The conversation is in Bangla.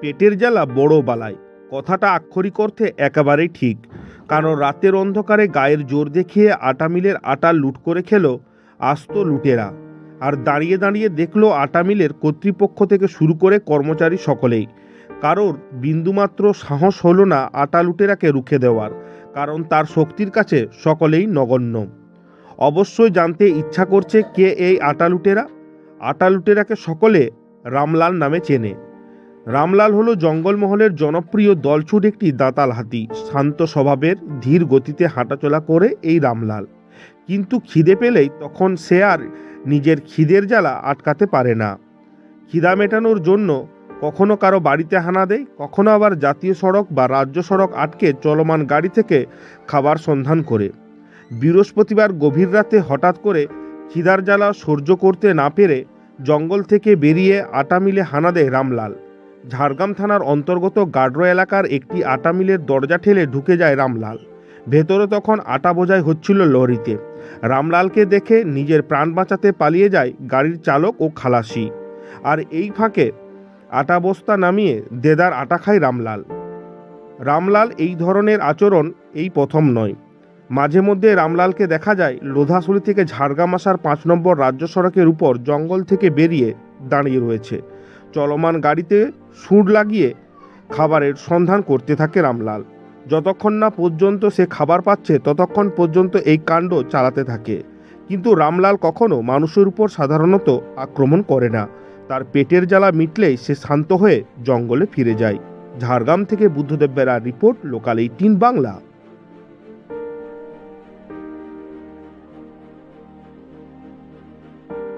পেটের জ্বালা বড় বালাই কথাটা আক্ষরিক অর্থে একেবারেই ঠিক। কারণ রাতের অন্ধকারে গায়ের জোর দেখিয়ে আটা মিলের আটা লুট করে খেলো আস্ত লুটেরা। আর দাঁড়িয়ে দাঁড়িয়ে দেখলো আটা মিলের কর্তৃপক্ষ থেকে শুরু করে কর্মচারী সকলেই। কারোর বিন্দুমাত্র সাহস হলো না আটা লুটেরাকে রুখে দেওয়ার, কারণ তার শক্তির কাছে সকলেই নগণ্য। অবশ্যই জানতে ইচ্ছা করছে কে এই আটা লুটেরা। আটা লুটেরাকে সকলে রামলাল নামে চেনে। রামলাল হলো জঙ্গলমহলের জনপ্রিয় দলছুট একটি দাঁতাল হাতি। শান্ত স্বভাবের, ধীর গতিতে হাঁটাচলা করে এই রামলাল। কিন্তু খিদে পেলেই তখন সে আর নিজের খিদের জ্বালা আটকাতে পারে না। খিদা মেটানোর জন্য কখনো কারো বাড়িতে হানা দেয়, কখনো আবার জাতীয় সড়ক বা রাজ্য সড়ক আটকে চলমান গাড়ি থেকে খাবার সন্ধান করে। বৃহস্পতিবার গভীর রাতে হঠাৎ করে খিদার জ্বালা সহ্য করতে না পেরে জঙ্গল থেকে বেরিয়ে আটা মিলে হানা দেয় রামলাল। ঝাড়গ্রাম থানার অন্তর্গত গাড্র এলাকার একটি আটা মিলের দরজা ঠেলে ঢুকে যায় রামলাল। ভেতরে তখন আটা বোঝাই হচ্ছিল লরিতে। রামলালকে দেখে নিজের প্রাণ বাঁচাতে পালিয়ে যায় গাড়ির চালক ও খালাসি। আর এই ফাঁকে আটা বস্তা নামিয়ে দেদার আটা খায় রামলাল। রামলাল এই ধরনের আচরণ এই প্রথম নয়। মাঝে মধ্যে রামলালকে দেখা যায় লোধাশুলি থেকে ঝাড়গ্রাম আসার 5 নম্বর রাজ্য সড়কের উপর জঙ্গল থেকে বেরিয়ে দাঁড়িয়ে রয়েছে। চলমান গাড়িতে সুর লাগিয়ে খাবারের সন্ধান করতে থাকে রামলাল। যতক্ষণ না পর্যন্ত সে খাবার পাচ্ছে ততক্ষণ পর্যন্ত এই কাণ্ড চালাতে থাকে। কিন্তু রামলাল কখনো মানুষের উপর সাধারণত আক্রমণ করে না। তার পেটের জ্বালা মিটলেই সে শান্ত হয়ে জঙ্গলে ফিরে যায়। ঝাড়গ্রাম থেকে বুদ্ধদেব বেরার রিপোর্ট, লোকাল 18 বাংলা।